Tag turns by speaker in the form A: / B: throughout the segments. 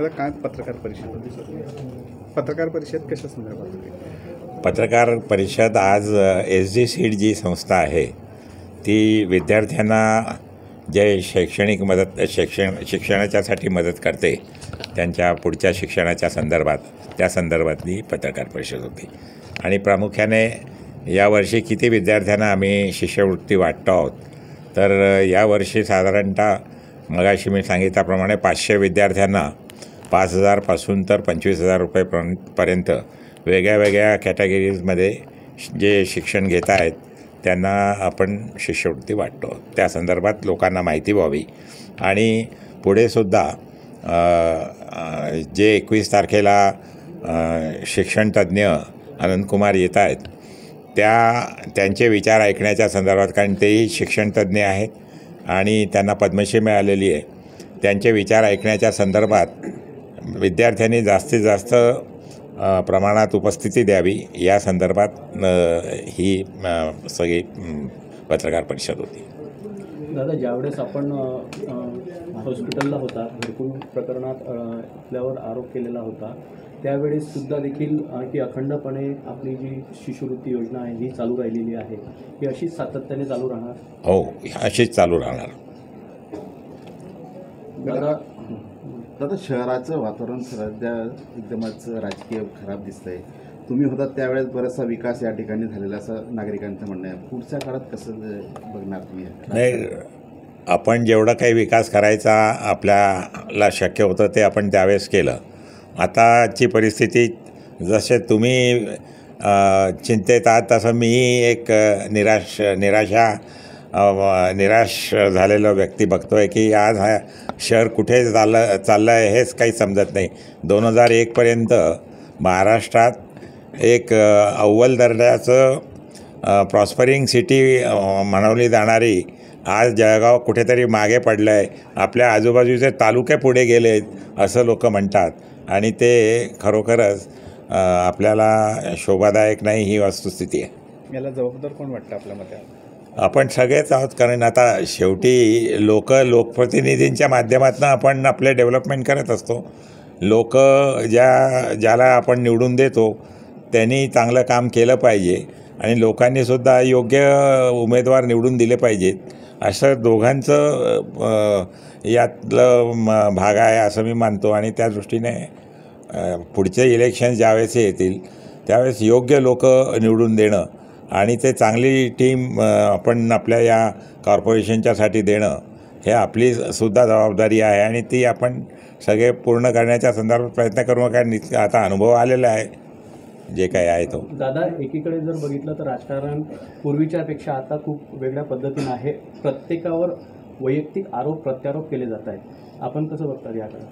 A: दादा काय पत्रकार परिषद होती सर? पत्रकार परिषद कशा संदर्भात होती?
B: पत्रकार परिषद आज SG सीड जी संस्था आहे ती विद्यार्थ्यांना जे शैक्षणिक मदत शिक्षणाच्यासाठी मदत करते त्यांच्या पुढच्या शिक्षणाच्या संदर्भात त्या संदर्भातली पत्रकार परिषद होती. आणि प्रामुख्याने यावर्षी किती विद्यार्थ्यांना आम्ही शिष्यवृत्ती वाटतो आहोत तर यावर्षी साधारणतः मगाशी मी सांगितल्याप्रमाणे 500 विद्यार्थ्यांना 5,000 पासून तर 25,000 रुपयेपर्यंत वेगळ्या वेगळ्या कॅटेगरीजमध्ये जे शिक्षण घेत आहेत त्यांना आपण शिष्यवृत्ती वाटतो. त्या संदर्भात लोकांना माहिती व्हावी आणि पुढेसुद्धा जे 21 तारखेला शिक्षणतज्ज्ञ अनंतकुमार येत आहेत त्यांचे विचार ऐकण्याच्या संदर्भात, कारण तेही शिक्षणतज्ज्ञ आहेत आणि त्यांना पद्मश्री मिळालेली आहे, त्यांचे विचार ऐकण्याच्या संदर्भात विद्यार्थ्यांनी जास्तीत जास्त प्रमाणात उपस्थिती द्यावी या संदर्भात ही सगळी पत्रकार परिषद होती.
C: दादा, ज्यावेळेस आपण हॉस्पिटलला होता, घरकुल प्रकरणात आपल्यावर आरोप केलेला होता, त्यावेळेस सुद्धा देखील की अखंडपणे आपली जी शिष्यवृत्ती योजना आहे ही चालू राहिलेली आहे, ही अशीच सातत्याने चालू राहणार?
B: हो, अशीच चालू राहणार.
D: दादा, शहराचं वातावरण सध्या एकदमच राजकीय खराब दिसतंय. तुम्ही होता त्यावेळेस बराचसा विकास या ठिकाणी झालेला असं नागरिकांचं म्हणणं आहे. पुढच्या काळात कसं बघणार तुम्ही?
B: नाही, आपण जेवढं काही विकास करायचा आपल्याला शक्य होतं ते आपण त्यावेळेस केलं. आताची परिस्थिती जसे तुम्ही चिंतेत आहात तसं मीही एक निराश झालेला व्यक्ती बघतो आहे की आज हा शहर कुठे चाललं आहे हेच काही समजत नाही. 2001पर्यंत महाराष्ट्रात एक अव्वल दर्जाचं प्रॉस्परिंग सिटी म्हणवली जाणारी आज जळगाव कुठेतरी मागे पडलं आहे. आपल्या आजूबाजूचे तालुके पुढे गेले आहेत असं लोक म्हणतात आणि ते खरोखरच आपल्याला शोभादायक नाही ही वस्तुस्थिती आहे.
A: याला जबाबदार कोण वाटतं आपल्या मते?
B: आपण सगळेच आहोत, कारण आता शेवटी लोकप्रतिनिधींच्या माध्यमातून आपण आपले डेव्हलपमेंट करत असतो. ज्याला आपण निवडून देतो त्यांनी चांगलं काम केलं पाहिजे आणि लोकांनीसुद्धा योग्य उमेदवार निवडून दिले पाहिजेत. असं दोघांचं यातलं भाग आहे असं मी मानतो. आणि त्या दृष्टीने पुढचे इलेक्शन ज्यावेळेस येतील त्यावेळेस योग्य लोक निवडून देणं आणि ते चांगली टीम आपण आपल्या या कॉर्पोरेशनच्यासाठी देणं हे आपली सुद्धा जबाबदारी आहे आणि ती आपण सगळे पूर्ण करण्याच्या संदर्भात प्रयत्न करू. कारण आता अनुभव आलेला आहे जे काही आहे तो.
C: दादा, एकीकडे जर बघितलं तर राजकारण पूर्वीच्यापेक्षा आता खूप वेगळ्या पद्धतीनं आहे. प्रत्येकावर वैयक्तिक आरोप प्रत्यारोप केले जात आहेत. आपण कसं बघतात याकडे?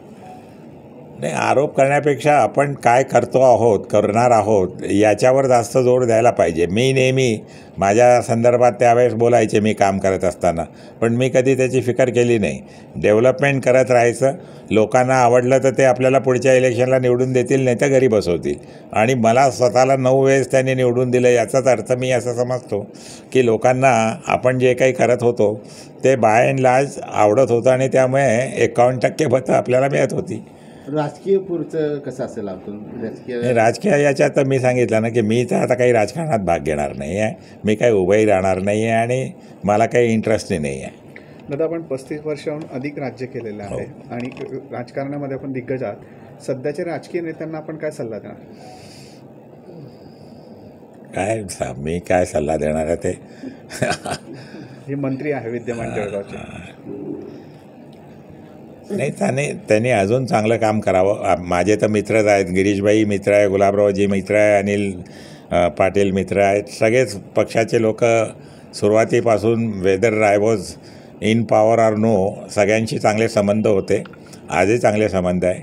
B: नाही, आरोप करण्यापेक्षा आपण काय करणार आहोत याच्यावर जास्त जोर द्यायला पाहिजे. मी नेहमी माझ्या संदर्भात त्यावेळेस बोलायचे मी काम करत असताना, पण मी कधी त्याची फिकर केली नाही. डेव्हलपमेंट करत राहायचं, लोकांना आवडलं तर ते आपल्याला पुढच्या इलेक्शनला निवडून देतील, नाही तर घरी बसवतील. आणि मला स्वतःला 9 वेळेस त्यांनी निवडून दिलं याचाच अर्थ मी असं समजतो की लोकांना आपण जे काही करत होतो ते बाय अँड लार्ज आवडत होतं आणि त्यामुळे 51% मतं आपल्याला मिळत होती.
D: राजकीय पुढचं कसं असेल? आपण
B: राजकीय याच्यात तर मी सांगितलं ना की मी तर आता काही राजकारणात भाग घेणार नाही आहे. मी काही उभंही राहणार नाही आहे आणि मला काही इंटरेस्टही नाही आहे.
A: दादा, आपण 35 वर्षाहून अधिक राज्य केलेलं आहे आणि राजकारणामध्ये आपण दिग्गज आहात. सध्याच्या राजकीय नेत्यांना आपण काय सल्ला देणार?
B: मी काय सल्ला देणार आहे ते
A: हे मंत्री आहे विद्यमान जळगावचे.
B: नाही, त्यांनी अजून चांगलं काम करावं. माझे तर मित्रच आहेत. गिरीशभाई मित्र आहे, गुलाबरावजी मित्र आहे, अनिल पाटील मित्र आहेत. सगळेच पक्षाचे लोक सुरुवातीपासून whether I was in power or no सगळ्यांशी चांगले संबंध होते. आजही चांगले संबंध आहे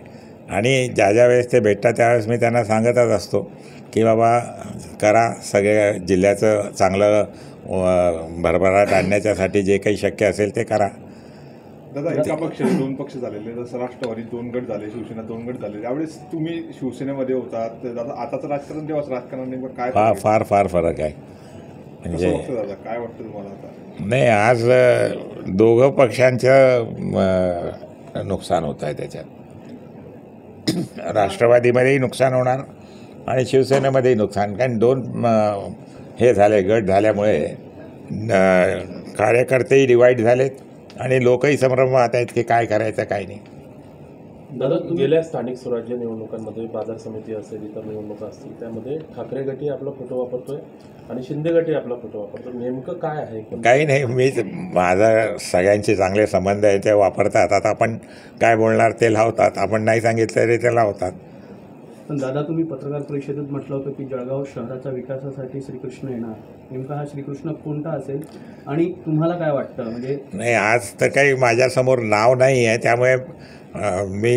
B: आणि ज्या वेळेस ते भेटतात त्यावेळेस मी त्यांना सांगतच असतो की बाबा करा, सगळ्या जिल्ह्याचं चांगलं भरभराट आणण्याच्यासाठी जे काही शक्य असेल ते करा.
E: दादा, एका पक्षाचे 2 पक्ष झालेले, जसं राष्ट्रवादी 2 गट झाले, शिवसेना 2 गट झाले. त्यावेळेस तुम्ही शिवसेनेमध्ये होतात. दादा, आताचं राजकारण तेव्हाच राजकारण नेमकं काय?
B: फार फरक आहे. म्हणजे
E: दादा, काय वाटतं तुम्हाला आता?
B: नाही, आज दोघं पक्षांचं नुकसान होत आहे त्याच्यात. राष्ट्रवादीमध्येही नुकसान होणार आणि शिवसेनेमध्येही नुकसान, कारण दोन हे झाले गट झाल्यामुळे कार्यकर्तेही डिवाईड झालेत आणि लोकही संभ्रमात आहेत की काय करायचं काय नाही.
C: दादा
F: गेल्या स्थानिक स्वराज्य निवडणुकांमध्ये बाजार समिती असेल, इतर निवडणुका असतील, त्यामध्ये ठाकरे गटही आपला फोटो वापरतोय आणि शिंदे गटही आपला फोटो वापरतो. नेमकं काय आहे?
B: काही नाही, माझा सगळ्यांचे चांगले संबंध आहे ते वापरतात. आता आपण काय बोलणार ते लावतात, आपण नाही सांगितलं तरी ते लावतात.
C: पण दादा तुम्ही पत्रकार परिषदेत म्हटलं होतं की जळगाव शहराच्या विकासासाठी श्रीकृष्ण येणार. नेमका हा श्रीकृष्ण कोणता असेल आणि तुम्हाला काय वाटतं? म्हणजे
B: नाही, आज तर काही माझ्यासमोर नाव नाही आहे, त्यामुळे मी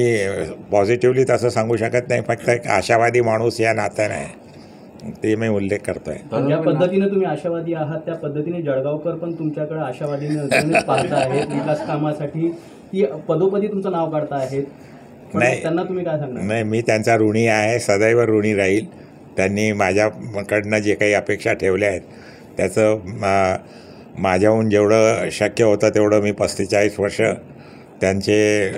B: पॉझिटिव्हली तसं सांगू शकत नाही. फक्त एक आशावादी माणूस या नात्याने आहे ते मी उल्लेख करतोय.
C: ज्या पद्धतीने तुम्ही आशावादी आहात त्या पद्धतीने जळगावकर पण तुमच्याकडे आशावादी नजरेने पाहत आहेत विकास कामासाठी. ती पदोपदी तुमचं नाव काढता आहेत.
B: नाही,
C: त्यांना तुम्ही काय सांगणार?
B: नाही, मी त्यांचा ऋणी आहे, सदैव ऋणी राहील. त्यांनी माझ्याकडनं जे काही अपेक्षा ठेवल्या आहेत त्याचं माझ्याहून जेवढं शक्य होतं तेवढं मी 45 वर्ष त्यांचे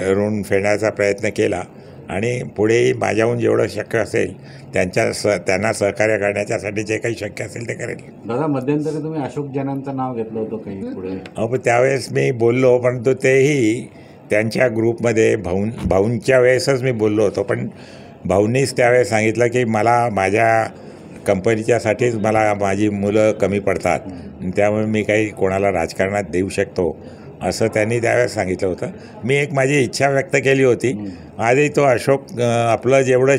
B: ऋण फेडण्याचा प्रयत्न केला आणि पुढेही माझ्याहून जेवढं शक्य असेल त्यांना सहकार्य करण्याच्यासाठी जे काही शक्य असेल ते करेल.
D: दादा मध्यंतरी तुम्ही अशोक जैनांचं नाव घेतलं होतं काही पुढे?
B: पण त्यावेळेस मी बोललो, परंतु तेही त्यांच्या ग्रुपमध्ये भाऊंच्या वेळेसच मी बोललो होतो. पण भाऊंनीच त्यावेळेस सांगितलं की मला माझ्या कंपनीच्यासाठीच मला माझी मुलं कमी पडतात, त्यामुळे मी काही कोणाला राजकारणात देऊ शकतो असं त्यांनी त्यावेळेस सांगितलं होतं. मी एक माझी इच्छा व्यक्त केली होती. आजही तो अशोक आपलं जेवढं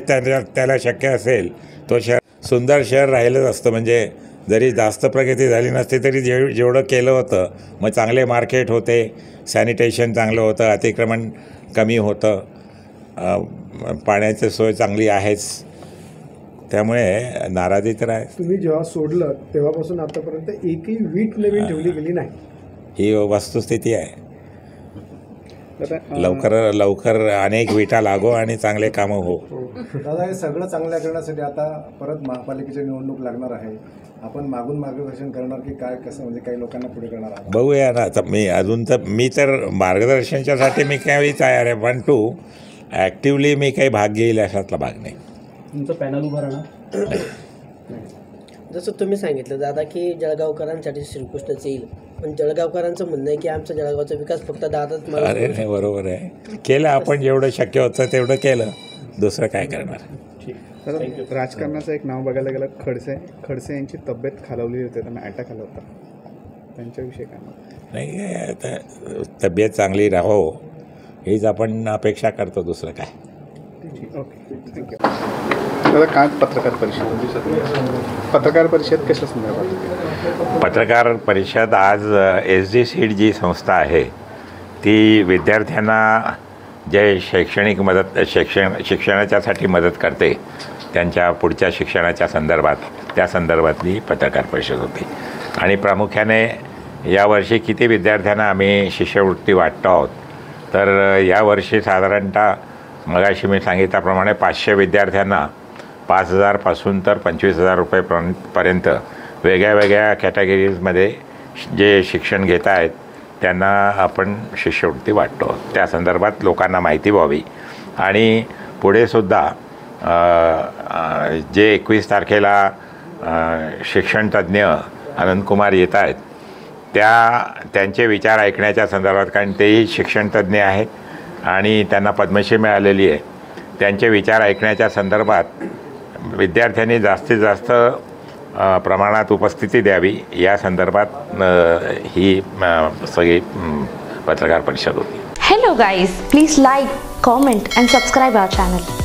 B: त्याला शक्य असेल तो सुंदर शहर राहिलंच असतं. म्हणजे जरी जास्त प्रगती झाली नसती तरी जेवढं केलं होतं, मग चांगले मार्केट होते, सॅनिटेशन चांगलं होतं, अतिक्रमण कमी होतं, पाण्याची सोय चांगली आहेच, त्यामुळे नाराजी तर आहे.
G: तुम्ही जेव्हा सोडलं तेव्हापासून आतापर्यंत एकही वीट नवीन ठेवली गेली नाही,
B: ही वस्तुस्थिती आहे. लवकर अनेक विटा लागो आणि चांगले कामं हो.
G: दादा हे सगळं चांगलं करण्यासाठी आता परत महापालिकेची निवडणूक लागणार आहे. आपण मागून मार्गदर्शन करणार की काय, कसं, म्हणजे काही लोकांना पुढे करणार आहात?
B: बघूया ना. आता मी तर मार्गदर्शनाच्यासाठी मी काही तयार आहे, पण ॲक्टिवली मी काही भाग घेईल अशातला भाग नाही.
C: तुमचं पॅनल उभं राहणार?
H: जसं तुम्ही सांगितलं दादा की जळगावकरांसाठी श्रीकृष्णच येईल, पण जळगावकरांचं म्हणणं आहे की आमचा जळगावचा विकास फक्त दादाच.
B: अरे नाही, बरोबर आहे. केलं आपण जेवढं शक्य होतं तेवढं केलं, दुसरं काय करणार.
A: तर राजकारणाचं एक नाव बघायला गेलं, खडसे यांची तब्येत खालावली होती, त्यांना अटॅक आला होता, त्यांच्याविषयी काय?
B: नाही, आता तब्येत चांगली राहो हीच आपण अपेक्षा करतो, दुसरं काय.
A: Okay, thank you. दादा काय पत्रकार परिषद कशा संदर्भात?
B: पत्रकार परिषद आज SD सीड जी संस्था आहे ती विद्यार्थ्यांना जे शैक्षणिक मदत शिक्षणाच्यासाठी मदत करते त्यांच्या पुढच्या शिक्षणाच्या त्या संदर्भातली पत्रकार परिषद होती. आणि प्रामुख्याने यावर्षी किती विद्यार्थ्यांना आम्ही शिष्यवृत्ती वाटतो आहोत, तर यावर्षी साधारणतः मगाशी मी सांगितल्याप्रमाणे 500 विद्यार्थ्यांना 5,000 पासून तर 25,000 रुपयेपर्यंत वेगळ्या कॅटेगरीजमध्ये जे शिक्षण घेत आहेत त्यांना आपण शिष्यवृत्ती वाटतो. त्या संदर्भात लोकांना माहिती व्हावी आणि पुढेसुद्धा जे 21 तारखेला शिक्षणतज्ज्ञ अनंतकुमार येत आहेत त्यांचे विचार ऐकण्याच्या संदर्भात, कारण तेही शिक्षणतज्ज्ञ आहेत आणि त्यांना पद्मश्री मिळालेली आहे, त्यांचे विचार ऐकण्याच्या संदर्भात विद्यार्थ्यांनी जास्तीत जास्त प्रमाणात उपस्थिती द्यावी या संदर्भात ही सगळी पत्रकार परिषद होती.
I: Hello guys, please like, comment and subscribe our channel.